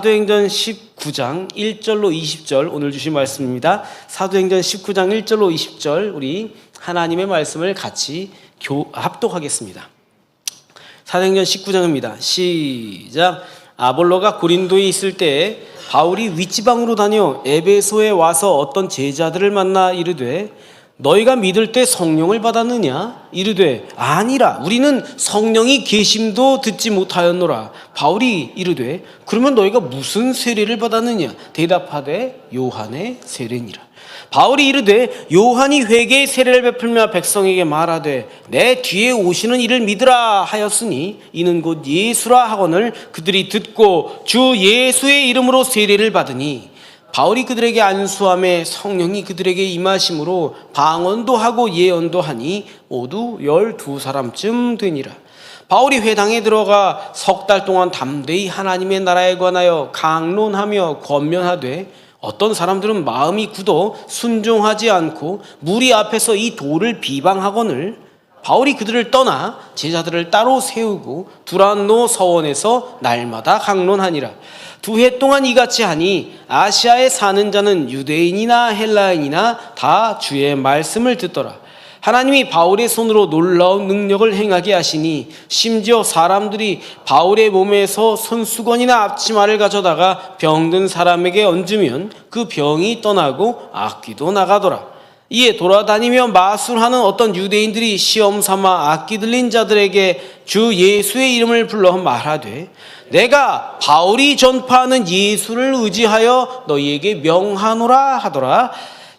사도행전 19장 1절로 20절 오늘 주신 말씀입니다. 사도행전 19장 1절로 20절 우리 하나님의 말씀을 같이 합독하겠습니다. 사도행전 19장입니다. 시작. 아볼로가 고린도에 있을 때에 바울이 윗지방으로 다녀 에베소에 와서 어떤 제자들을 만나 이르되 너희가 믿을 때 성령을 받았느냐? 이르되 아니라 우리는 성령이 계심도 듣지 못하였노라. 바울이 이르되 그러면 너희가 무슨 세례를 받았느냐? 대답하되 요한의 세례니라. 바울이 이르되 요한이 회개의 세례를 베풀며 백성에게 말하되 내 뒤에 오시는 이를 믿으라 하였으니 이는 곧 예수라 하거늘 그들이 듣고 주 예수의 이름으로 세례를 받으니 바울이 그들에게 안수함에 성령이 그들에게 임하심으로 방언도 하고 예언도 하니 모두 12사람쯤 되니라. 바울이 회당에 들어가 석 달 동안 담대히 하나님의 나라에 관하여 강론하며 권면하되 어떤 사람들은 마음이 굳어 순종하지 않고 무리 앞에서 이 도를 비방하거늘 바울이 그들을 떠나 제자들을 따로 세우고 두란노 서원에서 날마다 강론하니라. 2해 동안 이같이 하니 아시아에 사는 자는 유대인이나 헬라인이나 다 주의 말씀을 듣더라. 하나님이 바울의 손으로 놀라운 능력을 행하게 하시니 심지어 사람들이 바울의 몸에서 손수건이나 앞치마를 가져다가 병든 사람에게 얹으면 그 병이 떠나고 악귀도 나가더라. 이에 돌아다니며 마술하는 어떤 유대인들이 시험 삼아 악기 들린 자들에게 주 예수의 이름을 불러 말하되 내가 바울이 전파하는 예수를 의지하여 너희에게 명하노라 하더라.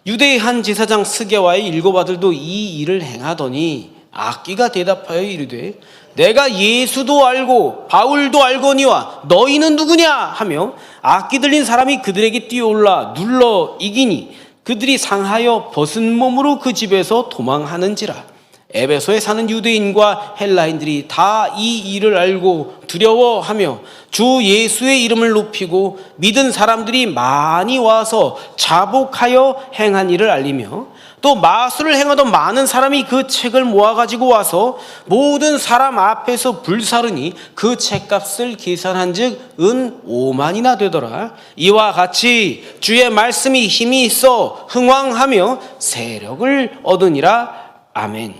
유대의 한 제사장 스게와의 7 아들도 이 일을 행하더니 악기가 대답하여 이르되 내가 예수도 알고 바울도 알거니와 너희는 누구냐 하며 악기 들린 사람이 그들에게 뛰어올라 눌러 이기니 그들이 상하여 벗은 몸으로 그 집에서 도망하는지라. 에베소에 사는 유대인과 헬라인들이 다 이 일을 알고 두려워하며 주 예수의 이름을 높이고 믿은 사람들이 많이 와서 자복하여 행한 일을 알리며 또 마술을 행하던 많은 사람이 그 책을 모아가지고 와서 모든 사람 앞에서 불사르니 그 책값을 계산한 즉 은 5만이나 되더라. 이와 같이 주의 말씀이 힘이 있어 흥왕하며 세력을 얻으니라. 아멘.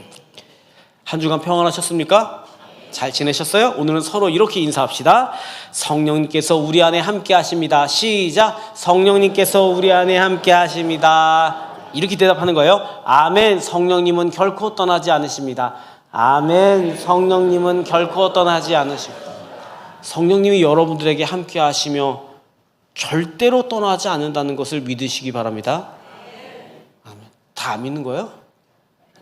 한 주간 평안하셨습니까? 잘 지내셨어요? 오늘은 서로 이렇게 인사합시다. 성령님께서 우리 안에 함께 하십니다. 시작. 성령님께서 우리 안에 함께 하십니다. 이렇게 대답하는 거예요. 아멘. 성령님은 결코 떠나지 않으십니다. 아멘. 성령님은 결코 떠나지 않으십니다. 성령님이 여러분들에게 함께 하시며 절대로 떠나지 않는다는 것을 믿으시기 바랍니다. 아멘. 다 믿는 거예요?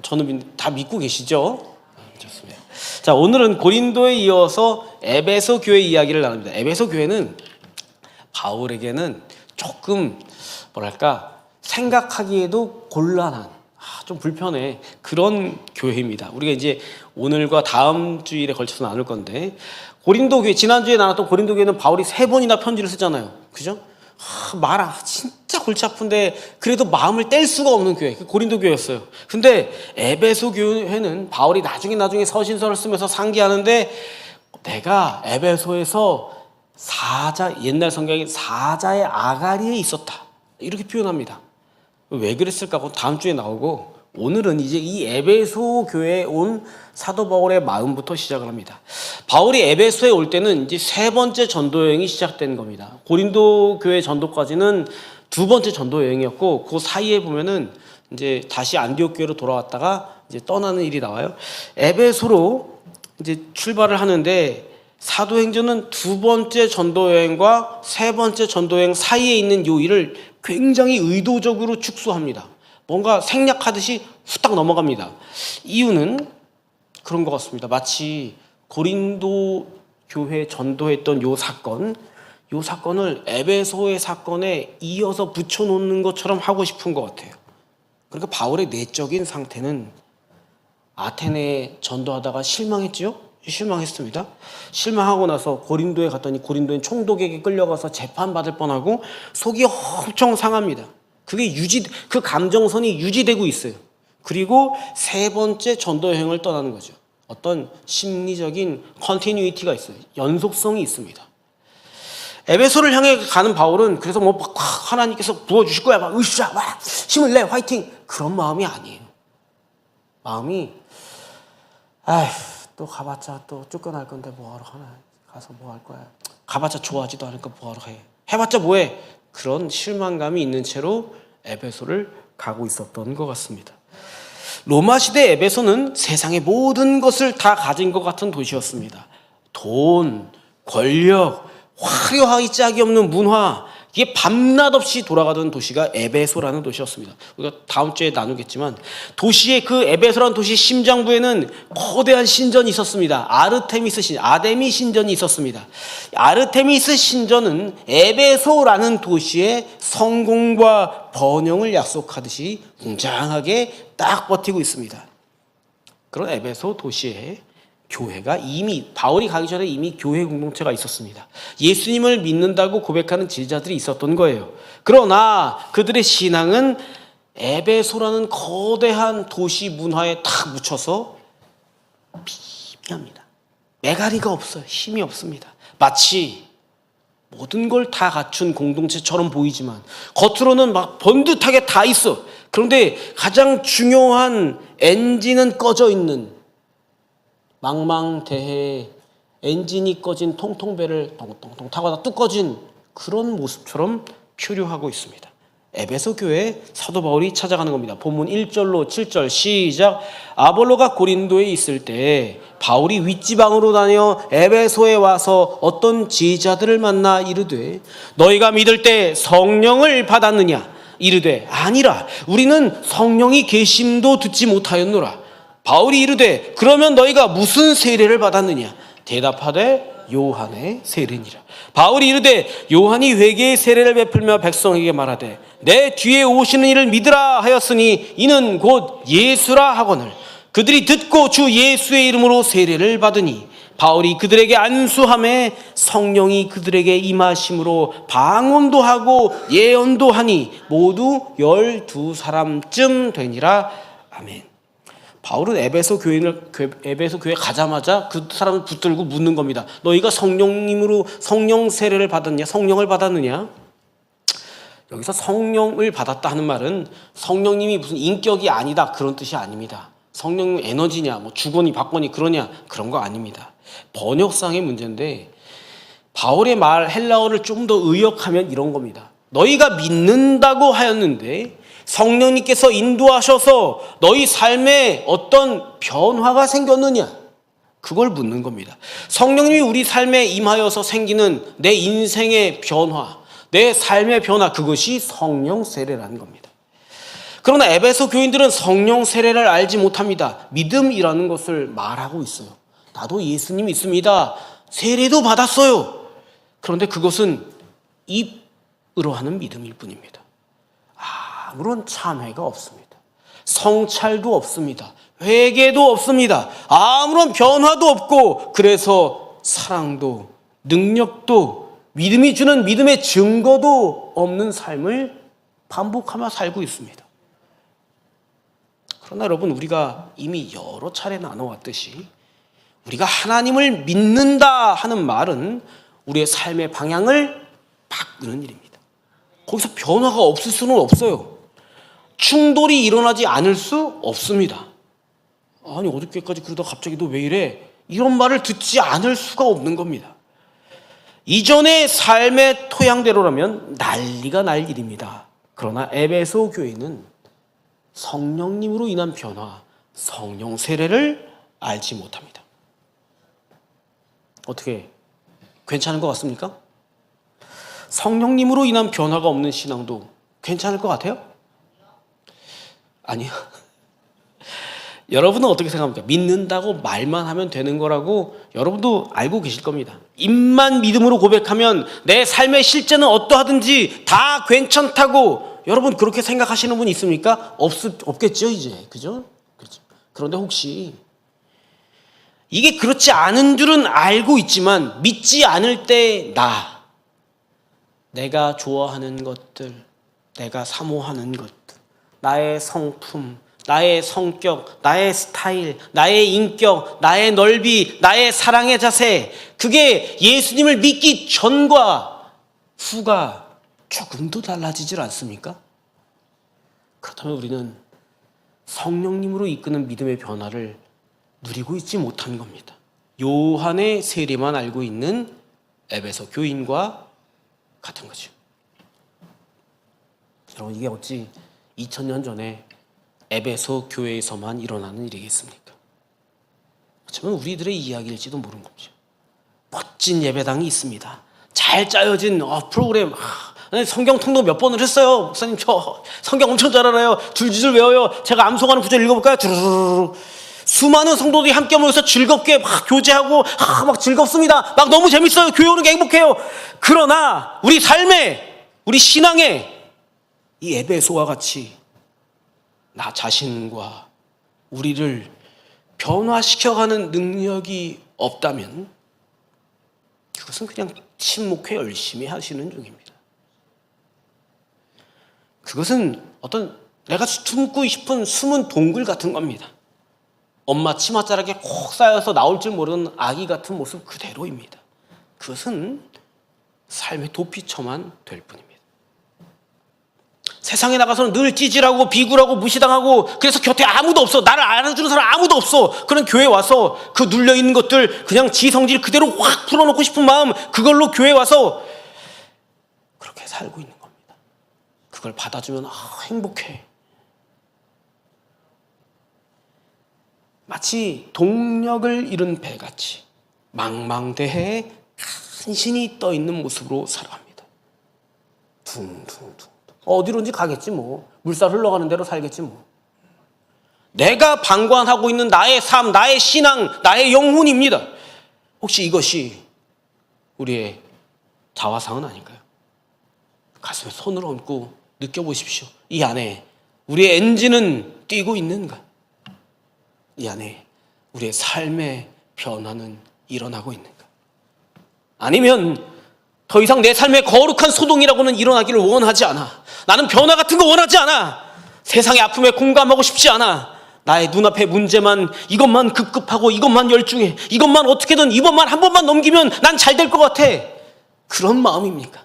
저는 다 믿고 계시죠? 좋습니다. 자, 오늘은 고린도에 이어서 에베소 교회 이야기를 나눕니다. 에베소 교회는 바울에게는 조금 뭐랄까 생각하기에도 곤란한 좀 불편해 그런 교회입니다. 우리가 이제 오늘과 다음 주일에 걸쳐서 나눌 건데 고린도 교회 지난주에 나눴던 고린도 교회는 바울이 3번이나 편지를 쓰잖아요. 그죠? 진짜 골치 아픈데 그래도 마음을 뗄 수가 없는 교회, 고린도 교회였어요. 근데 에베소 교회는 바울이 나중에 서신서를 쓰면서 상기하는데 내가 에베소에서 옛날 성경에 사자의 아가리에 있었다 이렇게 표현합니다. 왜 그랬을까? 다음 주에 나오고 오늘은 이제 이 에베소 교회에 온 사도 바울의 마음부터 시작을 합니다. 바울이 에베소에 올 때는 이제 3번째 전도 여행이 시작된 겁니다. 고린도 교회 전도까지는 2번째 전도 여행이었고 그 사이에 보면은 이제 다시 안디옥 교회로 돌아왔다가 이제 떠나는 일이 나와요. 에베소로 이제 출발을 하는데 사도행전은 2번째 전도 여행과 3번째 전도 여행 사이에 있는 요 일을 굉장히 의도적으로 축소합니다. 뭔가 생략하듯이 후딱 넘어갑니다. 이유는 그런 것 같습니다. 마치 고린도 교회 전도했던 요 사건을 에베소의 사건에 이어서 붙여놓는 것처럼 하고 싶은 것 같아요. 그러니까 바울의 내적인 상태는 아테네에 전도하다가 실망했지요? 실망했습니다. 실망하고 나서 고린도에 갔더니 고린도인 총독에게 끌려가서 재판받을 뻔하고 속이 엄청 상합니다. 그 감정선이 유지되고 있어요. 그리고 3번째 전도 여행을 떠나는 거죠. 어떤 심리적인 컨티뉴이티가 있어요. 연속성이 있습니다. 에베소를 향해 가는 바울은 그래서 뭐 막 하나님께서 부어주실 거야, 막 으쌰, 막 힘을 내, 화이팅, 그런 마음이 아니에요. 마음이 또 가봤자 또 쫓겨날 건데 뭐하러 하나, 가서 뭐 할 거야, 가봤자 좋아하지도 않으니까 뭐하러 해, 해봤자 뭐해, 그런 실망감이 있는 채로 에베소를 가고 있었던 것 같습니다. 로마 시대 에베소는 세상의 모든 것을 다 가진 것 같은 도시였습니다. 돈, 권력, 화려하기 짝이 없는 문화, 이게 밤낮 없이 돌아가던 도시가 에베소라는 도시였습니다. 우리가 다음 주에 나누겠지만 도시의 그 에베소라는 도시 심장부에는 거대한 신전이 있었습니다. 아데미 신전이 있었습니다. 아르테미스 신전은 에베소라는 도시의 성공과 번영을 약속하듯이 웅장하게 딱 버티고 있습니다. 그런 에베소 도시에 교회가 이미, 바울이 가기 전에 이미 교회 공동체가 있었습니다. 예수님을 믿는다고 고백하는 제자들이 있었던 거예요. 그러나 그들의 신앙은 에베소라는 거대한 도시 문화에 탁 묻혀서 미미합니다. 메가리가 없어요. 힘이 없습니다. 마치 모든 걸 다 갖춘 공동체처럼 보이지만 겉으로는 막 번듯하게 다 있어. 그런데 가장 중요한 엔진은 꺼져 있는, 망망대해에 엔진이 꺼진 통통배를 동동동 타고 뚝 꺼진 그런 모습처럼 표류하고 있습니다. 에베소 교회에 사도 바울이 찾아가는 겁니다. 본문 1절로 7절 시작. 아볼로가 고린도에 있을 때 바울이 윗지방으로 다녀 에베소에 와서 어떤 제자들을 만나 이르되 너희가 믿을 때 성령을 받았느냐? 이르되 아니라 우리는 성령이 계심도 듣지 못하였노라. 바울이 이르되 그러면 너희가 무슨 세례를 받았느냐? 대답하되 요한의 세례니라. 바울이 이르되 요한이 회개의 세례를 베풀며 백성에게 말하되 내 뒤에 오시는 이를 믿으라 하였으니 이는 곧 예수라 하거늘 그들이 듣고 주 예수의 이름으로 세례를 받으니 바울이 그들에게 안수함에 성령이 그들에게 임하심으로 방언도 하고 예언도 하니 모두 12사람쯤 되니라. 아멘. 바울은 에베소 교회 가자마자 그 사람을 붙들고 묻는 겁니다. 너희가 성령 세례를 받았냐? 성령을 받았느냐? 여기서 성령을 받았다 하는 말은 성령님이 무슨 인격이 아니다 그런 뜻이 아닙니다. 성령 에너지냐, 뭐 주거니 받거니 그러냐 그런 거 아닙니다. 번역상의 문제인데 바울의 말 헬라어를 좀 더 의역하면 이런 겁니다. 너희가 믿는다고 하였는데 성령님께서 인도하셔서 너희 삶에 어떤 변화가 생겼느냐? 그걸 묻는 겁니다. 성령님이 우리 삶에 임하여서 생기는 내 인생의 변화, 내 삶의 변화, 그것이 성령 세례라는 겁니다. 그러나 에베소 교인들은 성령 세례를 알지 못합니다. 믿음이라는 것을 말하고 있어요. 나도 예수님 믿습니다. 세례도 받았어요. 그런데 그것은 입으로 하는 믿음일 뿐입니다. 아무런 참회가 없습니다. 성찰도 없습니다. 회개도 없습니다. 아무런 변화도 없고 그래서 사랑도 능력도 믿음이 주는 믿음의 증거도 없는 삶을 반복하며 살고 있습니다. 그러나 여러분, 우리가 이미 여러 차례 나눠왔듯이 우리가 하나님을 믿는다 하는 말은 우리의 삶의 방향을 바꾸는 일입니다. 거기서 변화가 없을 수는 없어요. 충돌이 일어나지 않을 수 없습니다. 아니 어저께까지 그러다 갑자기 너 왜 이래? 이런 말을 듣지 않을 수가 없는 겁니다. 이전의 삶의 토양대로라면 난리가 날 일입니다. 그러나 에베소 교회는 성령님으로 인한 변화, 성령 세례를 알지 못합니다. 어떻게 괜찮은 것 같습니까? 성령님으로 인한 변화가 없는 신앙도 괜찮을 것 같아요? 아니요. 여러분은 어떻게 생각합니까? 믿는다고 말만 하면 되는 거라고 여러분도 알고 계실 겁니다. 입만 믿음으로 고백하면 내 삶의 실제는 어떠하든지 다 괜찮다고 여러분 그렇게 생각하시는 분 있습니까? 없겠죠 이제. 그죠? 그렇죠. 그런데 혹시 이게 그렇지 않은 줄은 알고 있지만 믿지 않을 때 내가 좋아하는 것들, 내가 사모하는 것들, 나의 성품, 나의 성격, 나의 스타일, 나의 인격, 나의 넓이, 나의 사랑의 자세, 그게 예수님을 믿기 전과 후가 조금도 달라지질 않습니까? 그렇다면 우리는 성령님으로 이끄는 믿음의 변화를 누리고 있지 못한 겁니다. 요한의 세례만 알고 있는 에베소 교인과 같은 거죠. 여러분, 이게 어찌 2000년 전에 에베소 교회에서만 일어나는 일이겠습니까? 어쩌면 우리들의 이야기일지도 모르는 거죠. 멋진 예배당이 있습니다. 잘 짜여진 프로그램. 성경 통독 몇 번을 했어요. 목사님, 저 성경 엄청 잘 알아요. 줄줄 외워요. 제가 암송하는 구절 읽어볼까요? 주르르르. 수많은 성도들이 함께 모여서 즐겁게 막 교제하고 막 즐겁습니다. 막 너무 재밌어요. 교회 오는 게 행복해요. 그러나 우리 삶에, 우리 신앙에 이 에베소와 같이 나 자신과 우리를 변화시켜가는 능력이 없다면 그것은 그냥 침묵해 열심히 하시는 중입니다. 그것은 어떤 내가 숨고 싶은 숨은 동굴 같은 겁니다. 엄마 치맛자락에 콕 쌓여서 나올 줄 모르는 아기 같은 모습 그대로입니다. 그것은 삶의 도피처만 될 뿐입니다. 세상에 나가서는 늘 찌질하고 비굴하고 무시당하고, 그래서 곁에 아무도 없어. 나를 알아주는 사람 아무도 없어. 그런 교회에 와서 그 눌려있는 것들 그냥 지 성질 그대로 확 풀어놓고 싶은 마음, 그걸로 교회에 와서 그렇게 살고 있는 겁니다. 그걸 받아주면 행복해. 마치 동력을 잃은 배같이 망망대해에 간신히 떠있는 모습으로 살아갑니다. 둥둥둥. 어디론지 가겠지 뭐. 물살 흘러가는 대로 살겠지 뭐. 내가 방관하고 있는 나의 삶, 나의 신앙, 나의 영혼입니다. 혹시 이것이 우리의 자화상은 아닌가요? 가슴에 손을 얹고 느껴보십시오. 이 안에 우리의 엔진은 뛰고 있는가? 이 안에 우리의 삶의 변화는 일어나고 있는가? 아니면 더 이상 내 삶의 거룩한 소동이라고는 일어나기를 원하지 않아. 나는 변화 같은 거 원하지 않아. 세상의 아픔에 공감하고 싶지 않아. 나의 눈앞의 문제만, 이것만 급급하고 이것만 열중해. 이것만 어떻게든 이번만 한 번만 넘기면 난 잘 될 것 같아. 그런 마음입니까?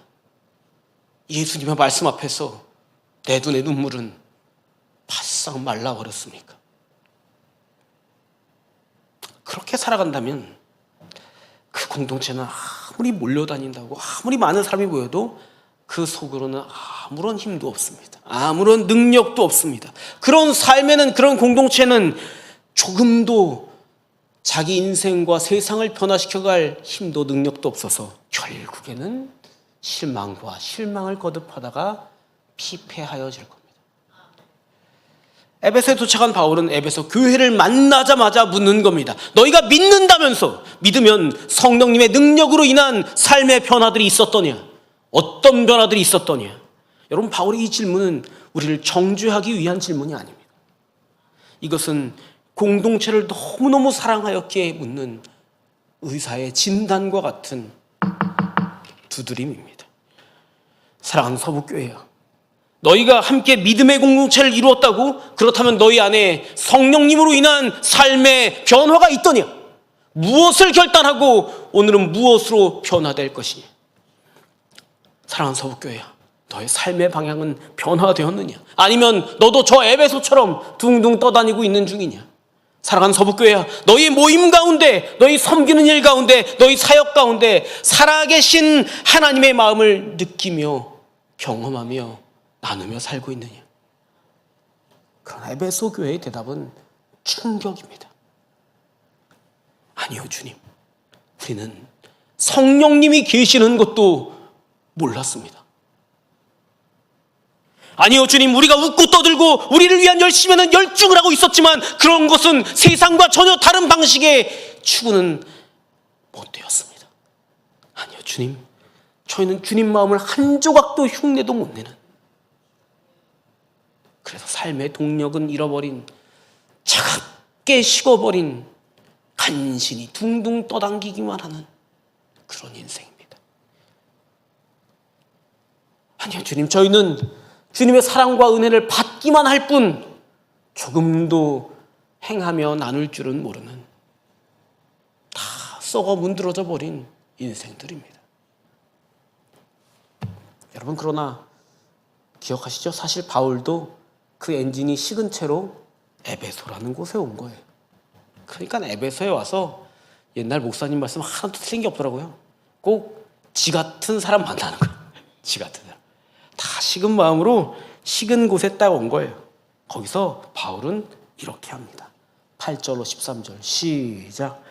예수님의 말씀 앞에서 내 눈의 눈물은 바싹 말라버렸습니까? 그렇게 살아간다면 그 공동체는 아무리 몰려다닌다고 아무리 많은 사람이 모여도 그 속으로는 아무런 힘도 없습니다. 아무런 능력도 없습니다. 그런 삶에는, 그런 공동체는 조금도 자기 인생과 세상을 변화시켜갈 힘도 능력도 없어서 결국에는 실망과 실망을 거듭하다가 피폐하여질 겁니다. 에베소에 도착한 바울은 에베소 교회를 만나자마자 묻는 겁니다. 너희가 믿는다면서, 믿으면 성령님의 능력으로 인한 삶의 변화들이 있었더냐? 어떤 변화들이 있었더냐? 여러분, 바울의 이 질문은 우리를 정죄하기 위한 질문이 아닙니다. 이것은 공동체를 너무너무 사랑하였기에 묻는 의사의 진단과 같은 두드림입니다. 사랑하는 서북교회야, 너희가 함께 믿음의 공동체를 이루었다고? 그렇다면 너희 안에 성령님으로 인한 삶의 변화가 있더냐? 무엇을 결단하고 오늘은 무엇으로 변화될 것이냐? 사랑하는 서북교회야, 너의 삶의 방향은 변화되었느냐? 아니면 너도 저 에베소처럼 둥둥 떠다니고 있는 중이냐? 사랑하는 서북교회야, 너희 모임 가운데, 너희 섬기는 일 가운데, 너희 사역 가운데 살아계신 하나님의 마음을 느끼며 경험하며 나누며 살고 있느냐? 그러나 에베소 교회의 대답은 충격입니다. 아니요, 주님, 우리는 성령님이 계시는 것도 몰랐습니다. 아니요, 주님, 우리가 웃고 떠들고 우리를 위한 열심에는 열중을 하고 있었지만 그런 것은 세상과 전혀 다른 방식의 추구는 못 되었습니다. 아니요, 주님, 저희는 주님 마음을 한 조각도 흉내도 못 내는, 그래서 삶의 동력은 잃어버린, 차갑게 식어버린, 간신히 둥둥 떠당기기만 하는 그런 인생입니다. 아니요, 주님, 저희는 주님의 사랑과 은혜를 받기만 할 뿐 조금도 행하며 나눌 줄은 모르는, 다 썩어 문드러져 버린 인생들입니다. 여러분 그러나 기억하시죠? 사실 바울도 그 엔진이 식은 채로 에베소라는 곳에 온 거예요. 그러니까 에베소에 와서 옛날 목사님 말씀 하나도 틀린 게 없더라고요. 꼭 지 같은 사람 만나는 거예요. 지 같은 사람. 다 식은 마음으로 식은 곳에 딱 온 거예요. 거기서 바울은 이렇게 합니다. 8절로 13절 시작.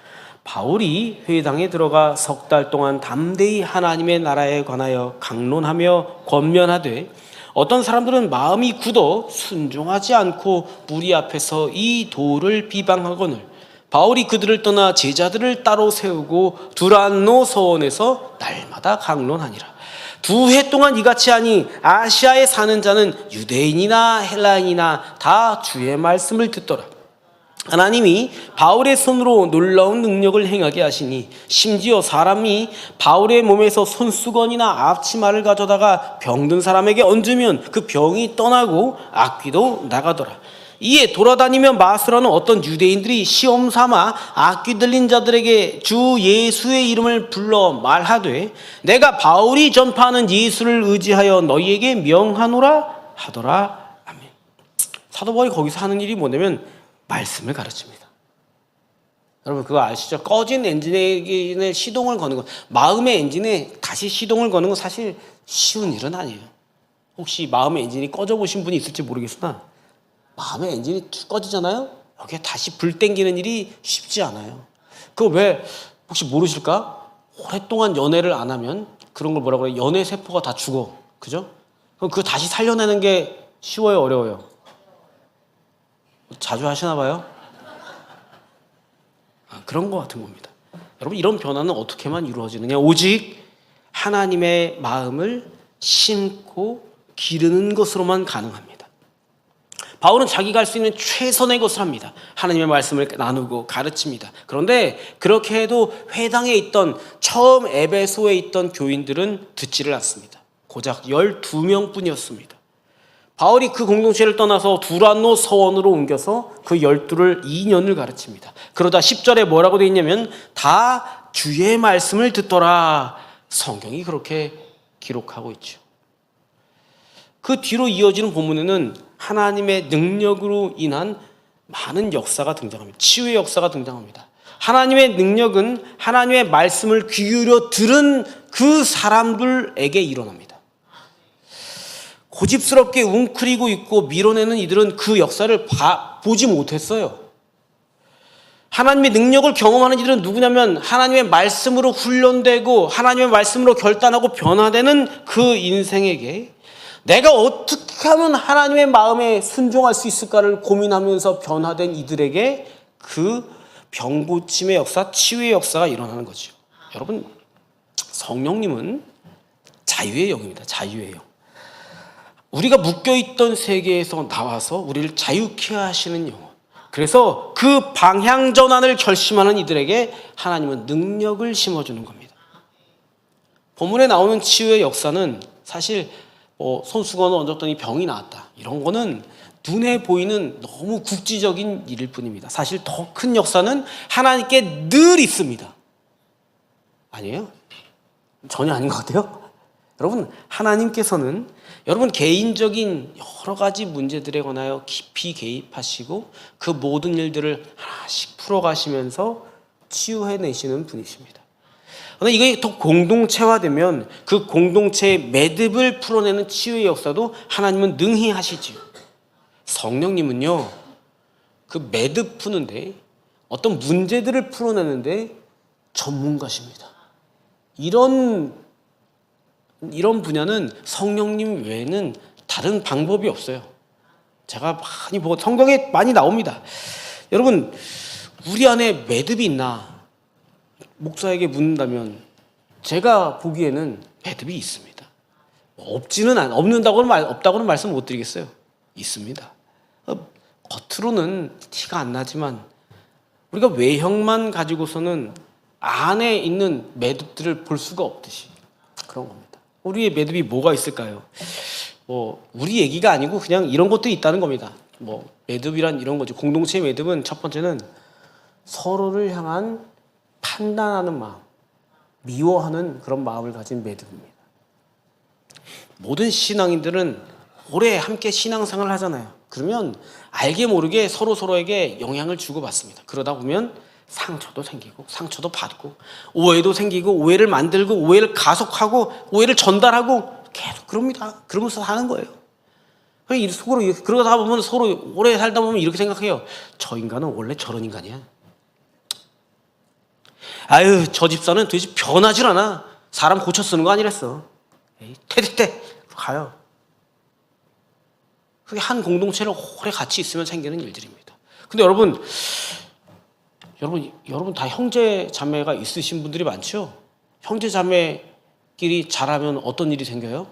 바울이 회당에 들어가 석 달 동안 담대히 하나님의 나라에 관하여 강론하며 권면하되 어떤 사람들은 마음이 굳어 순종하지 않고 무리 앞에서 이 도를 비방하거늘 바울이 그들을 떠나 제자들을 따로 세우고 두란노 서원에서 날마다 강론하니라. 2해 동안 이같이 하니 아시아에 사는 자는 유대인이나 헬라인이나 다 주의 말씀을 듣더라. 하나님이 바울의 손으로 놀라운 능력을 행하게 하시니 심지어 사람이 바울의 몸에서 손수건이나 앞치마를 가져다가 병든 사람에게 얹으면 그 병이 떠나고 악귀도 나가더라. 이에 돌아다니며 마술하는 어떤 유대인들이 시험 삼아 악귀 들린 자들에게 주 예수의 이름을 불러 말하되 내가 바울이 전파하는 예수를 의지하여 너희에게 명하노라 하더라. 아멘. 사도 바울이 거기서 하는 일이 뭐냐면 말씀을 가르칩니다. 여러분 그거 아시죠? 꺼진 엔진에 시동을 거는 것, 마음의 엔진에 다시 시동을 거는 건 사실 쉬운 일은 아니에요. 혹시 마음의 엔진이 꺼져 보신 분이 있을지 모르겠으나 마음의 엔진이 꺼지잖아요? 여기에 다시 불 땡기는 일이 쉽지 않아요. 그거 왜 혹시 모르실까? 오랫동안 연애를 안 하면 그런 걸 뭐라고 그래요? 연애 세포가 다 죽어. 그죠? 그럼 그거 다시 살려내는 게 쉬워요? 어려워요? 자주 하시나 봐요? 그런 것 같은 겁니다. 여러분 이런 변화는 어떻게만 이루어지느냐? 오직 하나님의 마음을 심고 기르는 것으로만 가능합니다. 바울은 자기가 할 수 있는 최선의 것을 합니다. 하나님의 말씀을 나누고 가르칩니다. 그런데 그렇게 해도 회당에 있던 처음 에베소에 있던 교인들은 듣지를 않습니다. 고작 12명뿐이었습니다. 바울이 그 공동체를 떠나서 두란노 서원으로 옮겨서 그 12를 2년을 가르칩니다. 그러다 10절에 뭐라고 되어 있냐면 다 주의 말씀을 듣더라. 성경이 그렇게 기록하고 있죠. 그 뒤로 이어지는 본문에는 하나님의 능력으로 인한 많은 역사가 등장합니다. 치유의 역사가 등장합니다. 하나님의 능력은 하나님의 말씀을 귀 기울여 들은 그 사람들에게 일어납니다. 고집스럽게 웅크리고 있고 밀어내는 이들은 그 역사를 보지 못했어요. 하나님의 능력을 경험하는 이들은 누구냐면 하나님의 말씀으로 훈련되고 하나님의 말씀으로 결단하고 변화되는 그 인생에게 내가 어떻게 하면 하나님의 마음에 순종할 수 있을까를 고민하면서 변화된 이들에게 그 병고침의 역사, 치유의 역사가 일어나는 거죠. 여러분, 성령님은 자유의 영입니다. 자유의 영. 우리가 묶여있던 세계에서 나와서 우리를 자유케 하시는 영혼. 그래서 그 방향 전환을 결심하는 이들에게 하나님은 능력을 심어주는 겁니다. 본문에 나오는 치유의 역사는 사실 손수건을 얹었더니 병이 나았다. 이런 거는 눈에 보이는 너무 국지적인 일일 뿐입니다. 사실 더 큰 역사는 하나님께 늘 있습니다. 아니에요? 전혀 아닌 것 같아요? 여러분, 하나님께서는 여러분 개인적인 여러 가지 문제들에 관하여 깊이 개입하시고 그 모든 일들을 하나씩 풀어가시면서 치유해내시는 분이십니다. 그런데 이게 더 공동체화되면 그 공동체의 매듭을 풀어내는 치유의 역사도 하나님은 능히 하시지요. 성령님은요, 그 매듭 푸는데 어떤 문제들을 풀어내는데 전문가십니다. 이런 분야는 성령님 외에는 다른 방법이 없어요. 제가 많이 보고 성경에 많이 나옵니다. 여러분, 우리 안에 매듭이 있나? 목사에게 묻는다면 제가 보기에는 매듭이 있습니다. 없다고는 말씀 못 드리겠어요. 있습니다. 겉으로는 티가 안 나지만 우리가 외형만 가지고서는 안에 있는 매듭들을 볼 수가 없듯이 그런 겁니다. 우리의 매듭이 뭐가 있을까요? 우리 얘기가 아니고 그냥 이런 것들이 있다는 겁니다. 매듭이란 이런 거죠. 공동체의 매듭은 첫 번째는 서로를 향한 판단하는 마음, 미워하는 그런 마음을 가진 매듭입니다. 모든 신앙인들은 오래 함께 신앙생활을 하잖아요. 그러면 알게 모르게 서로에게 영향을 주고받습니다. 그러다 보면 상처도 생기고 상처도 받고 오해도 생기고 오해를 만들고 오해를 가속하고 오해를 전달하고 계속 그럽니다. 그러면서 사는 거예요. 속으로 그러다 보면 서로 오래 살다 보면 이렇게 생각해요. 저 인간은 원래 저런 인간이야. 아유, 저 집사는 도대체 변하질 않아. 사람 고쳐 쓰는 거 아니랬어. 에이, 퇴 가요. 그게 한 공동체를 오래 같이 있으면 생기는 일들입니다. 근데 여러분 다 형제 자매가 있으신 분들이 많죠? 형제 자매끼리 잘하면 어떤 일이 생겨요?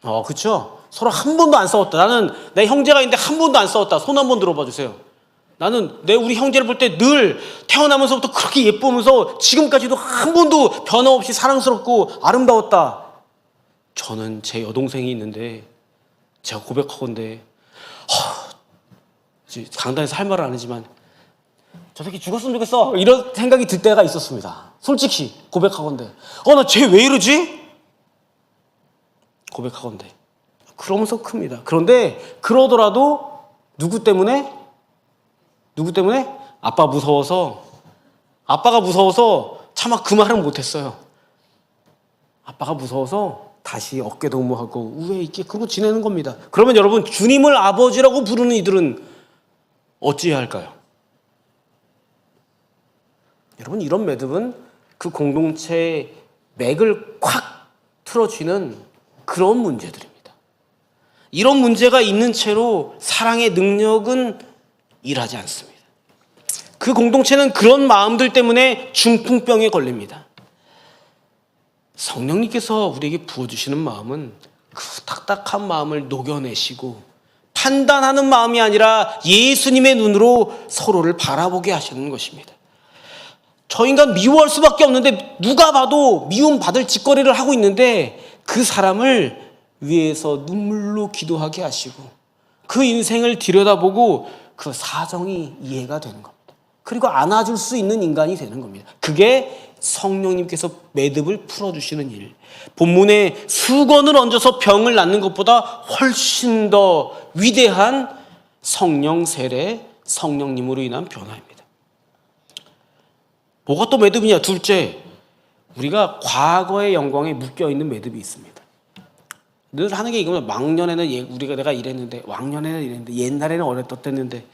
그렇죠? 서로 한 번도 안 싸웠다. 나는 내 형제가 있는데 한 번도 안 싸웠다. 손 한 번 들어봐 주세요. 나는 우리 형제를 볼 때 늘 태어나면서부터 그렇게 예쁘면서 지금까지도 한 번도 변함없이 사랑스럽고 아름다웠다. 저는 제 여동생이 있는데 제가 고백하건대 강단에서 할 말은 아니지만 저 새끼 죽었으면 좋겠어 이런 생각이 들 때가 있었습니다. 솔직히 고백하건대 나 쟤 왜 이러지? 고백하건대 그러면서 큽니다. 그런데 그러더라도 누구 때문에? 아빠가 무서워서 차마 그 말은 못했어요. 아빠가 무서워서 다시 어깨 동무하고 우에 있게 그러고 지내는 겁니다. 그러면 여러분 주님을 아버지라고 부르는 이들은 어찌해야 할까요? 여러분 이런 매듭은 그 공동체의 맥을 콱 틀어쥐는 그런 문제들입니다. 이런 문제가 있는 채로 사랑의 능력은 일하지 않습니다. 그 공동체는 그런 마음들 때문에 중풍병에 걸립니다. 성령님께서 우리에게 부어주시는 마음은 그 딱딱한 마음을 녹여내시고 판단하는 마음이 아니라 예수님의 눈으로 서로를 바라보게 하시는 것입니다. 저 인간 미워할 수밖에 없는데 누가 봐도 미움받을 짓거리를 하고 있는데 그 사람을 위해서 눈물로 기도하게 하시고 그 인생을 들여다보고 그 사정이 이해가 되는 겁니다. 그리고 안아줄 수 있는 인간이 되는 겁니다. 그게 성령님께서 매듭을 풀어주시는 일. 본문에 수건을 얹어서 병을 낫는 것보다 훨씬 더 위대한 성령 세례, 성령님으로 인한 변화입니다. 뭐가 또 매듭이냐? 둘째, 우리가 과거의 영광에 묶여있는 매듭이 있습니다. 늘 하는 게 이거는 왕년에는 내가 이랬는데 왕년에는 이랬는데 옛날에는 어렸댔는데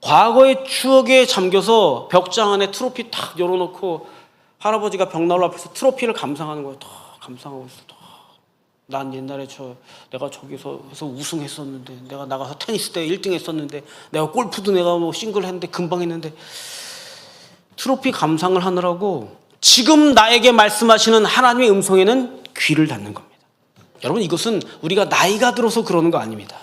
과거의 추억에 잠겨서 벽장 안에 트로피 탁 열어놓고 할아버지가 벽난로 앞에서 트로피를 감상하는 거예요. 다 감상하고 있어. 난 옛날에 내가 저기서 우승했었는데 내가 나가서 테니스 때 1등 했었는데 내가 골프도 내가 싱글 했는데 금방 했는데 트로피 감상을 하느라고 지금 나에게 말씀하시는 하나님의 음성에는 귀를 닫는 겁니다. 여러분 이것은 우리가 나이가 들어서 그러는 거 아닙니다.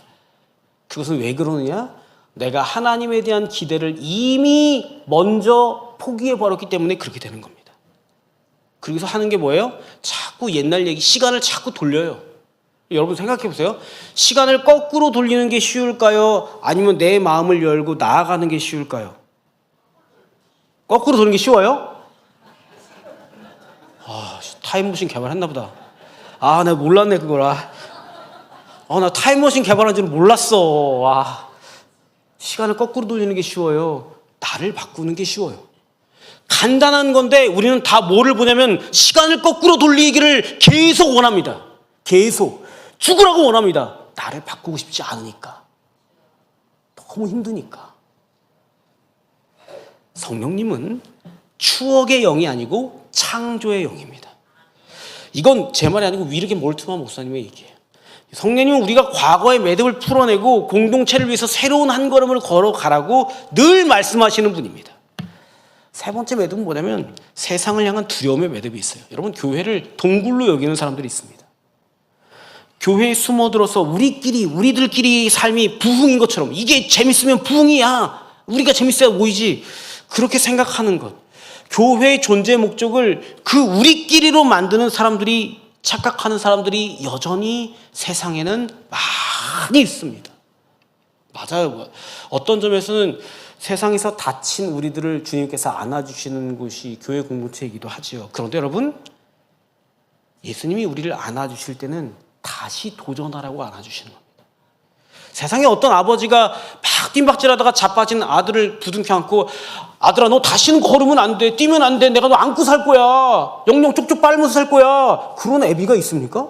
그것은 왜 그러느냐? 내가 하나님에 대한 기대를 이미 먼저 포기해버렸기 때문에 그렇게 되는 겁니다. 그래서 하는 게 뭐예요? 자꾸 옛날 얘기, 시간을 자꾸 돌려요. 여러분 생각해 보세요. 시간을 거꾸로 돌리는 게 쉬울까요? 아니면 내 마음을 열고 나아가는 게 쉬울까요? 거꾸로 도는 게 쉬워요? 타임머신 개발했나 보다. 내가 몰랐네 그걸. 나 타임머신 개발한 줄은 몰랐어. 시간을 거꾸로 돌리는 게 쉬워요? 나를 바꾸는 게 쉬워요? 간단한 건데 우리는 다 뭐를 보냐면 시간을 거꾸로 돌리기를 계속 원합니다. 계속 죽으라고 원합니다. 나를 바꾸고 싶지 않으니까. 너무 힘드니까. 성령님은 추억의 영이 아니고 창조의 영입니다. 이건 제 말이 아니고 위르게 몰트만 목사님의 얘기예요. 성령님은 우리가 과거의 매듭을 풀어내고 공동체를 위해서 새로운 한 걸음을 걸어가라고 늘 말씀하시는 분입니다. 세 번째 매듭은 뭐냐면 세상을 향한 두려움의 매듭이 있어요. 여러분 교회를 동굴로 여기는 사람들이 있습니다. 교회에 숨어들어서 우리들끼리 삶이 부흥인 것처럼 이게 재밌으면 부흥이야. 우리가 재밌어야 모이지. 그렇게 생각하는 것. 교회의 존재 목적을 그 우리끼리로 만드는 사람들이 착각하는 사람들이 여전히 세상에는 많이 있습니다. 맞아요. 어떤 점에서는 세상에서 다친 우리들을 주님께서 안아주시는 곳이 교회 공동체이기도 하지요. 그런데 여러분 예수님이 우리를 안아주실 때는 다시 도전하라고 안아주시는 겁니다. 세상에 어떤 아버지가 막 뜀박질하다가 자빠진 아들을 부둥켜 안고 아들아 너 다시는 걸으면 안 돼, 뛰면 안 돼, 내가 너 안고 살 거야, 영영 쪽쪽 빨면서 살 거야, 그런 애비가 있습니까?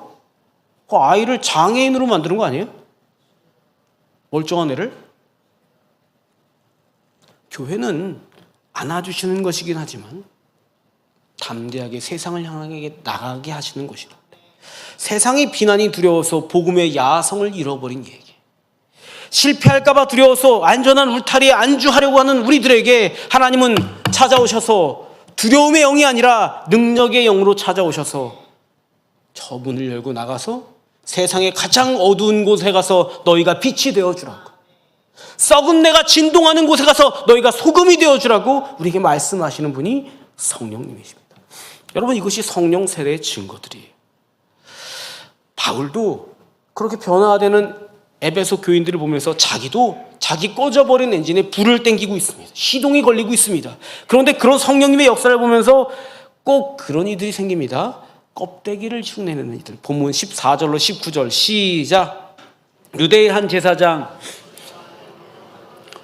그 아이를 장애인으로 만드는 거 아니에요? 멀쩡한 애를? 교회는 안아주시는 것이긴 하지만 담대하게 세상을 향하게 나가게 하시는 것이다. 세상의 비난이 두려워서 복음의 야성을 잃어버린 얘기, 실패할까 봐 두려워서 안전한 울타리에 안주하려고 하는 우리들에게 하나님은 찾아오셔서 두려움의 영이 아니라 능력의 영으로 찾아오셔서 저 문을 열고 나가서 세상의 가장 어두운 곳에 가서 너희가 빛이 되어주라고, 썩은 내가 진동하는 곳에 가서 너희가 소금이 되어주라고 우리에게 말씀하시는 분이 성령님이십니다. 여러분, 이것이 성령 세례의 증거들이에요. 바울도 그렇게 변화되는 에베소 교인들을 보면서 자기도 자기 꺼져버린 엔진에 불을 땡기고 있습니다. 시동이 걸리고 있습니다. 그런데 그런 성령님의 역사를 보면서 꼭 그런 이들이 생깁니다. 껍데기를 흉내내는 이들. 본문 14절로 19절 시작. 유대의 한 제사장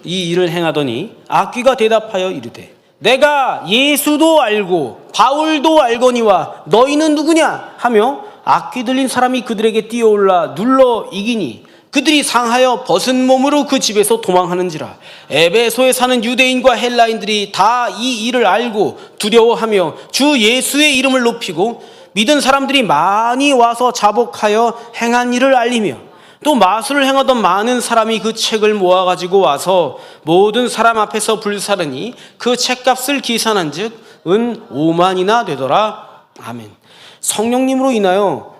이 일을 행하더니 악귀가 대답하여 이르되 내가 예수도 알고 바울도 알거니와 너희는 누구냐 하며 악귀 들린 사람이 그들에게 뛰어올라 눌러 이기니 그들이 상하여 벗은 몸으로 그 집에서 도망하는지라. 에베소에 사는 유대인과 헬라인들이 다 이 일을 알고 두려워하며 주 예수의 이름을 높이고 믿은 사람들이 많이 와서 자복하여 행한 일을 알리며 또 마술을 행하던 많은 사람이 그 책을 모아가지고 와서 모든 사람 앞에서 불사르니 그 책값을 계산한 즉 은 5만이나 되더라. 아멘. 성령님으로 인하여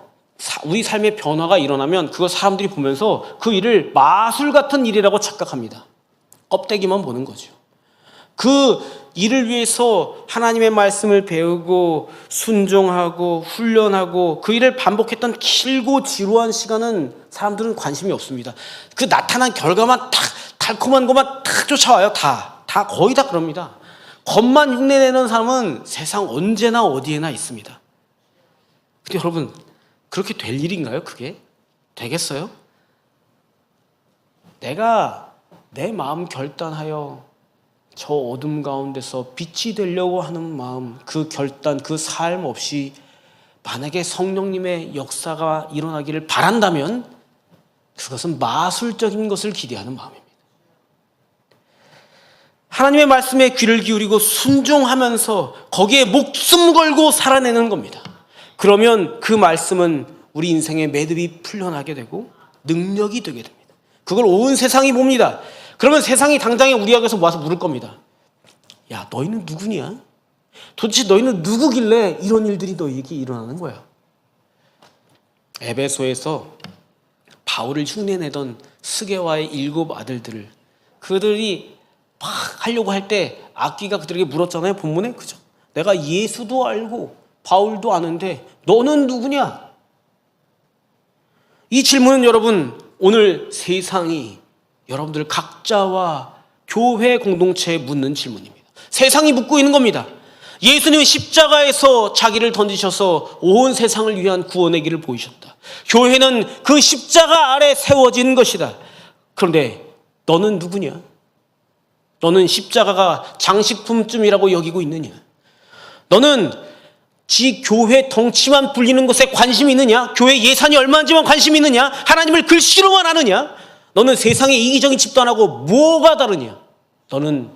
우리 삶의 변화가 일어나면 그걸 사람들이 보면서 그 일을 마술 같은 일이라고 착각합니다. 껍데기만 보는 거죠. 그 일을 위해서 하나님의 말씀을 배우고 순종하고 훈련하고 그 일을 반복했던 길고 지루한 시간은 사람들은 관심이 없습니다. 그 나타난 결과만 딱 달콤한 것만 딱 쫓아와요. 다 거의 다 그럽니다. 겉만 흉내내는 사람은 세상 언제나 어디에나 있습니다. 근데 여러분, 그렇게 될 일인가요? 그게? 되겠어요? 내가 내 마음 결단하여 저 어둠 가운데서 빛이 되려고 하는 마음, 그 결단, 그 삶 없이 만약에 성령님의 역사가 일어나기를 바란다면 그것은 마술적인 것을 기대하는 마음입니다. 하나님의 말씀에 귀를 기울이고 순종하면서 거기에 목숨 걸고 살아내는 겁니다. 그러면 그 말씀은 우리 인생의 매듭이 풀려나게 되고 능력이 되게 됩니다. 그걸 온 세상이 봅니다. 그러면 세상이 당장에 우리에게서 와서 물을 겁니다. 야, 너희는 누구냐? 도대체 너희는 누구길래 이런 일들이 너희에게 일어나는 거야? 에베소에서 바울을 흉내내던 스게와의 7 아들들을 그들이 막 하려고 할 때 악귀가 그들에게 물었잖아요. 본문에. 그죠? 내가 예수도 알고 바울도 아는데 너는 누구냐? 이 질문은 여러분, 오늘 세상이 여러분들 각자와 교회 공동체에 묻는 질문입니다. 세상이 묻고 있는 겁니다. 예수님은 십자가에서 자기를 던지셔서 온 세상을 위한 구원의 길을 보이셨다. 교회는 그 십자가 아래 세워진 것이다. 그런데 너는 누구냐? 너는 십자가가 장식품쯤이라고 여기고 있느냐? 너는 지 교회 덩치만 불리는 것에 관심이 있느냐? 교회 예산이 얼마인지만 관심이 있느냐? 하나님을 글씨로만 아느냐? 너는 세상에 이기적인 집단하고 뭐가 다르냐? 너는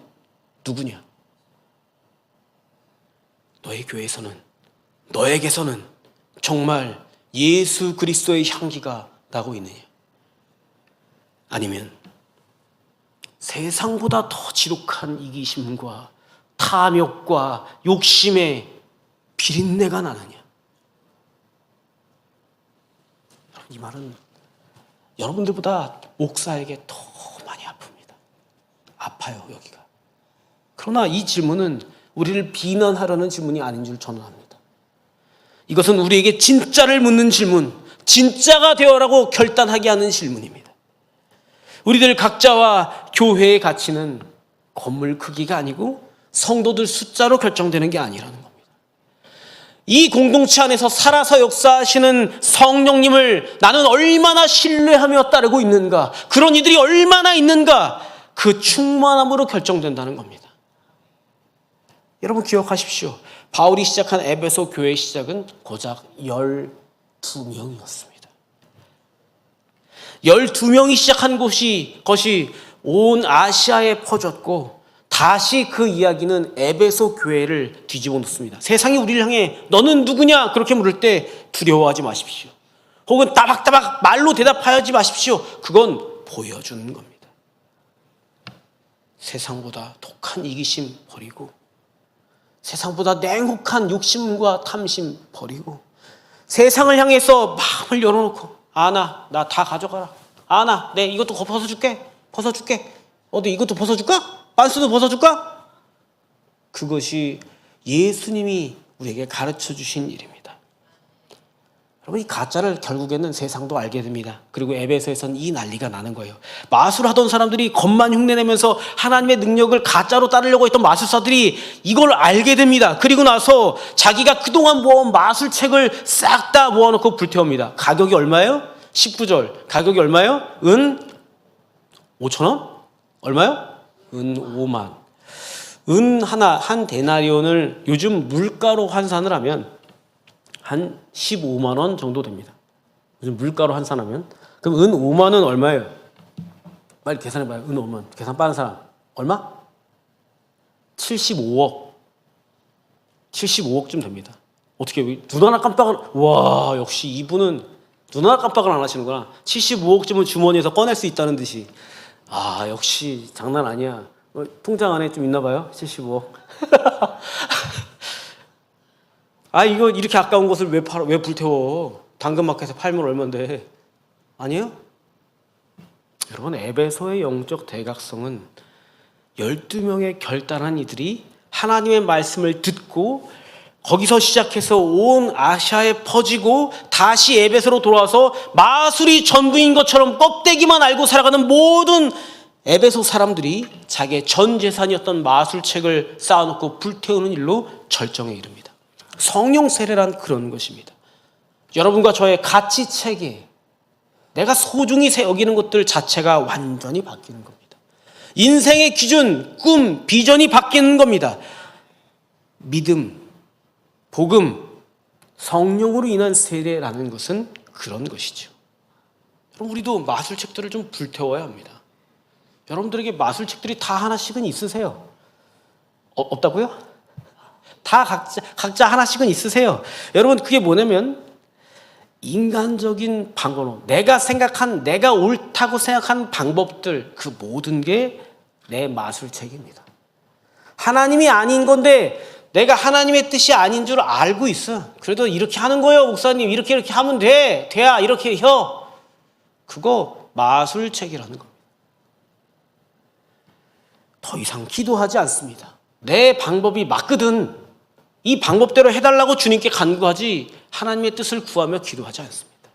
누구냐? 너의 교회에서는, 너에게서는 정말 예수 그리스도의 향기가 나고 있느냐? 아니면 세상보다 더 지독한 이기심과 탐욕과 욕심의 비린내가 나느냐? 이 말은 여러분들보다 목사에게 더 많이 아픕니다. 아파요, 여기가. 그러나 이 질문은 우리를 비난하려는 질문이 아닌 줄 저는 압니다. 이것은 우리에게 진짜를 묻는 질문, 진짜가 되어라고 결단하게 하는 질문입니다. 우리들 각자와 교회의 가치는 건물 크기가 아니고 성도들 숫자로 결정되는 게 아니라는 겁니다. 이 공동체 안에서 살아서 역사하시는 성령님을 나는 얼마나 신뢰하며 따르고 있는가, 그런 이들이 얼마나 있는가, 그 충만함으로 결정된다는 겁니다. 여러분 기억하십시오. 바울이 시작한 에베소 교회의 시작은 고작 12명이었습니다. 12명이 시작한 것이 온 아시아에 퍼졌고, 다시 그 이야기는 에베소 교회를 뒤집어 놓습니다. 세상이 우리를 향해 너는 누구냐 그렇게 물을 때 두려워하지 마십시오. 혹은 따박따박 말로 대답하지 마십시오. 그건 보여주는 겁니다. 세상보다 독한 이기심 버리고, 세상보다 냉혹한 욕심과 탐심 버리고, 세상을 향해서 마음을 열어놓고, 나 다 가져가라. 내 이것도 벗어줄게. 어디 이것도 벗어줄까? 반스도 벗어줄까? 그것이 예수님이 우리에게 가르쳐 주신 일입니다. 여러분, 이 가짜를 결국에는 세상도 알게 됩니다. 그리고 에베소에서는 이 난리가 나는 거예요. 마술하던 사람들이 겉만 흉내내면서 하나님의 능력을 가짜로 따르려고 했던 마술사들이 이걸 알게 됩니다. 그리고 나서 자기가 그동안 모은 마술책을 싹 다 모아놓고 불태웁니다. 가격이 얼마예요? 19절. 가격이 얼마예요? 은 5,000원? 얼마요? 은 5만. 은 하나, 한 데나리온을 요즘 물가로 환산을 하면 한 15만 원 정도 됩니다. 요즘 물가로 환산하면. 그럼 은 5만 원 얼마예요? 빨리 계산해봐요. 은 5만. 계산 빠른 사람. 얼마? 75억. 75억쯤 됩니다. 어떻게, 눈 하나 깜빡을, 와, 역시 이분은 눈 하나 깜빡을 안 하시는구나. 75억쯤은 주머니에서 꺼낼 수 있다는 듯이. 역시 장난 아니야. 통장 안에 좀 있나 봐요. 75억. 이거 이렇게 아까운 것을 왜 불태워? 당근마켓에 팔면 얼만데. 아니에요? 여러분, 에베소의 영적 대각성은 12명의 결단한 이들이 하나님의 말씀을 듣고 거기서 시작해서 온 아시아에 퍼지고 다시 에베소로 돌아와서 마술이 전부인 것처럼 껍데기만 알고 살아가는 모든 에베소 사람들이 자기의 전 재산이었던 마술책을 쌓아놓고 불태우는 일로 절정에 이릅니다. 성령 세례란 그런 것입니다. 여러분과 저의 가치 체계, 내가 소중히 여기는 것들 자체가 완전히 바뀌는 겁니다. 인생의 기준, 꿈, 비전이 바뀌는 겁니다. 믿음, 복음, 성령으로 인한 세례라는 것은 그런 것이죠. 여러분, 우리도 마술책들을 좀 불태워야 합니다. 여러분들에게 마술책들이 다 하나씩은 있으세요? 없다고요? 다 각자 하나씩은 있으세요. 여러분, 그게 뭐냐면 인간적인 방법, 내가 옳다고 생각한 방법들, 그 모든 게 내 마술책입니다. 하나님이 아닌 건데 내가 하나님의 뜻이 아닌 줄 알고 있어. 그래도 이렇게 하는 거예요, 목사님. 이렇게 하면 돼야 이렇게 혀. 그거 마술책이라는 겁니다. 더 이상 기도하지 않습니다. 내 방법이 맞거든. 이 방법대로 해달라고 주님께 간구하지 하나님의 뜻을 구하며 기도하지 않습니다.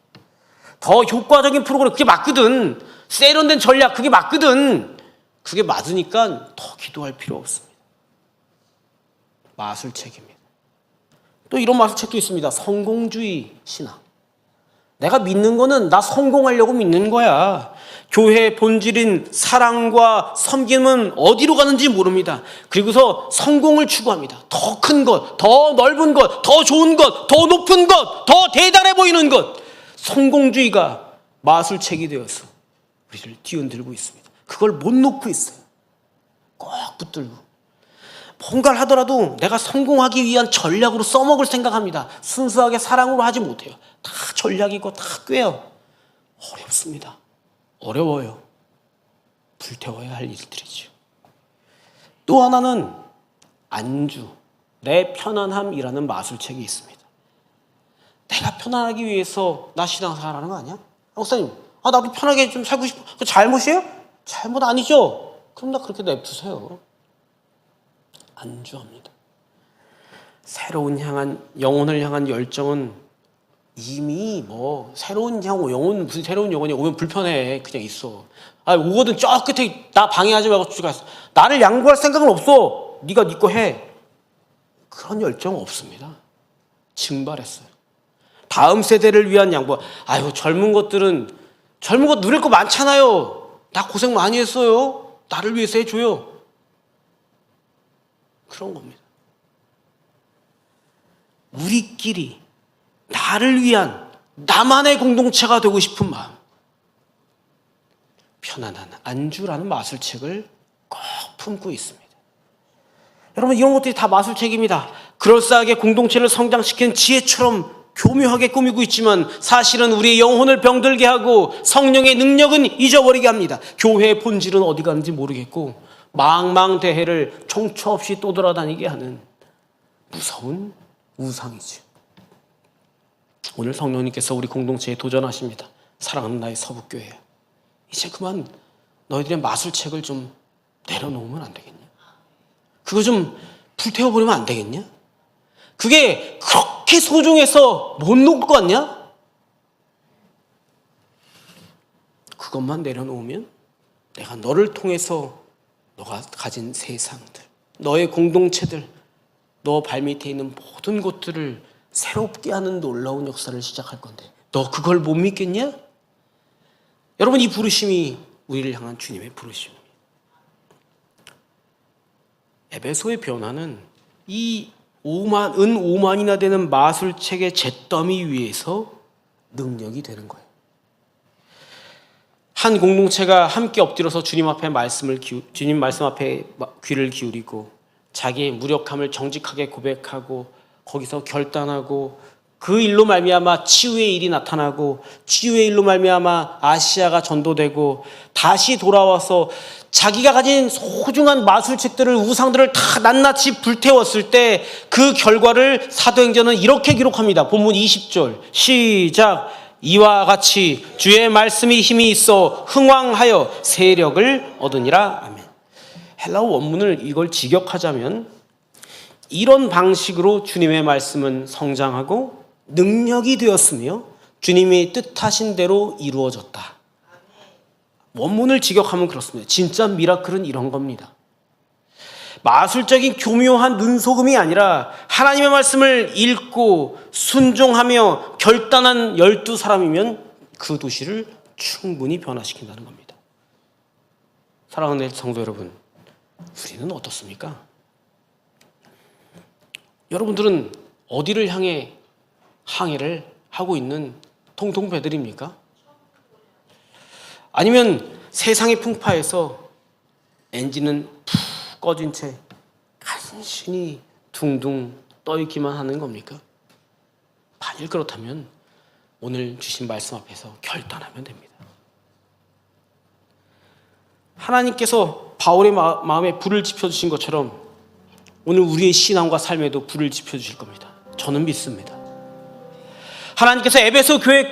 더 효과적인 프로그램, 그게 맞거든. 세련된 전략, 그게 맞거든. 그게 맞으니까 더 기도할 필요 없습니다. 마술책입니다. 또 이런 마술책도 있습니다. 성공주의 신앙. 내가 믿는 거는 나 성공하려고 믿는 거야. 교회의 본질인 사랑과 섬김은 어디로 가는지 모릅니다. 그리고서 성공을 추구합니다. 더 큰 것, 더 넓은 것, 더 좋은 것, 더 높은 것, 더 대단해 보이는 것. 성공주의가 마술책이 되어서 우리를 뒤흔들고 있습니다. 그걸 못 놓고 있어요. 꼭 붙들고. 뭔가를 하더라도 내가 성공하기 위한 전략으로 써먹을 생각합니다. 순수하게 사랑으로 하지 못해요. 다 전략이고 다 꾀요. 어렵습니다. 어려워요. 불태워야 할 일들이죠. 또 하나는 안주, 내 편안함이라는 마술책이 있습니다. 내가 편안하기 위해서 나 신앙생활하는 거 아니야? 목사님, 나도 편하게 좀 살고 싶어. 그 잘못이에요? 잘못 아니죠? 그럼 나 그렇게 냅두세요. 안주합니다. 영혼을 향한 열정은 이미 새로운 영혼, 무슨 새로운 영혼이 오면 불편해. 그냥 있어. 오거든 저 끝에 나 방해하지 말고 가서. 나를 양보할 생각은 없어. 네가 네 거 해. 그런 열정 없습니다. 증발했어요. 다음 세대를 위한 양보. 아유, 젊은 것 누릴 거 많잖아요. 나 고생 많이 했어요. 나를 위해서 해줘요. 그런 겁니다. 우리끼리 나를 위한 나만의 공동체가 되고 싶은 마음. 편안한 안주라는 마술책을 꼭 품고 있습니다. 여러분, 이런 것들이 다 마술책입니다. 그럴싸하게 공동체를 성장시키는 지혜처럼 교묘하게 꾸미고 있지만 사실은 우리의 영혼을 병들게 하고 성령의 능력은 잊어버리게 합니다. 교회의 본질은 어디 가는지 모르겠고 망망대해를 총처 없이 떠돌아다니게 하는 무서운 우상이죠. 오늘 성령님께서 우리 공동체에 도전하십니다. 사랑하는 나의 서북교회, 이제 그만 너희들의 마술책을 좀 내려놓으면 안 되겠냐? 그거 좀 불태워버리면 안 되겠냐? 그게 그렇게 소중해서 못 놓을 것 같냐? 그것만 내려놓으면 내가 너를 통해서 너가 가진 세상들, 너의 공동체들, 너 발밑에 있는 모든 것들을 새롭게 하는 놀라운 역사를 시작할 건데 너 그걸 못 믿겠냐? 여러분, 이 부르심이 우리를 향한 주님의 부르심입니다. 에베소의 변화는 이 은 5만이나 되는 마술책의 잿더미 위에서 능력이 되는 거예요. 한 공동체가 함께 엎드려서 주님 말씀 앞에 귀를 기울이고 자기의 무력함을 정직하게 고백하고 거기서 결단하고 그 일로 말미암아 치유의 일이 나타나고 치유의 일로 말미암아 아시아가 전도되고 다시 돌아와서 자기가 가진 소중한 마술책들을, 우상들을 다 낱낱이 불태웠을 때 그 결과를 사도행전은 이렇게 기록합니다. 본문 20절 시작. 이와 같이 주의 말씀이 힘이 있어 흥왕하여 세력을 얻으니라. 아멘. 헬라어 원문을 이걸 직역하자면 이런 방식으로 주님의 말씀은 성장하고 능력이 되었으며 주님이 뜻하신 대로 이루어졌다. 원문을 직역하면 그렇습니다. 진짜 미라클은 이런 겁니다. 마술적인 교묘한 눈속임이 아니라 하나님의 말씀을 읽고 순종하며 결단한 12사람이면 그 도시를 충분히 변화시킨다는 겁니다. 사랑하는 성도 여러분, 우리는 어떻습니까? 여러분들은 어디를 향해 항해를 하고 있는 통통배들입니까? 아니면 세상의 풍파에서 엔진은 푹 꺼진 채 간신히 둥둥 떠있기만 하는 겁니까? 만일 그렇다면 오늘 주신 말씀 앞에서 결단하면 됩니다. 하나님께서 바울의 마음에 불을 지펴주신 것처럼 오늘 우리의 신앙과 삶에도 불을 지펴주실 겁니다. 저는 믿습니다. 하나님께서 에베소 교회에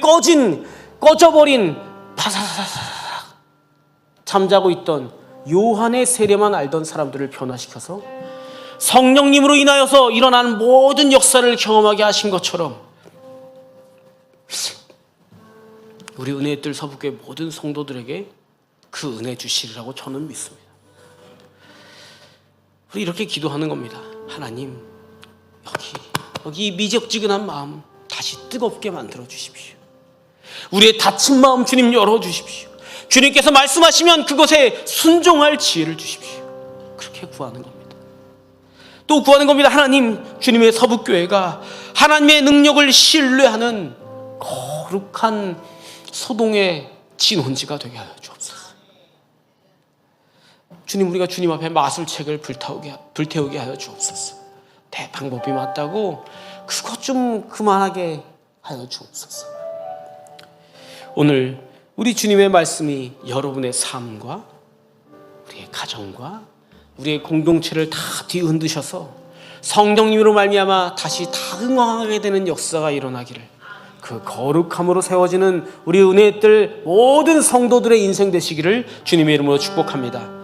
꺼져버린 파사사사삭 잠자고 있던 요한의 세례만 알던 사람들을 변화시켜서 성령님으로 인하여서 일어난 모든 역사를 경험하게 하신 것처럼 우리 은혜의 뜰 서북교회 모든 성도들에게 그 은혜 주시리라고 저는 믿습니다. 우리 이렇게 기도하는 겁니다. 하나님, 여기 미적지근한 마음 다시 뜨겁게 만들어 주십시오. 우리의 닫힌 마음 주님 열어 주십시오. 주님께서 말씀하시면 그것에 순종할 지혜를 주십시오. 그렇게 구하는 겁니다. 또 구하는 겁니다. 하나님, 주님의 서북교회가 하나님의 능력을 신뢰하는 거룩한 소동의 진혼지가 되게 하여 주옵소서. 주님, 우리가 주님 앞에 마술책을 불태우게 하여 주옵소서. 내 방법이 맞다고 그것 좀 그만하게 하여 주옵소서. 오늘 우리 주님의 말씀이 여러분의 삶과 우리의 가정과 우리의 공동체를 다 뒤흔드셔서 성령님으로 말미암아 다시 다 흥왕하게 되는 역사가 일어나기를, 그 거룩함으로 세워지는 우리 은혜의 뜰 모든 성도들의 인생 되시기를 주님의 이름으로 축복합니다.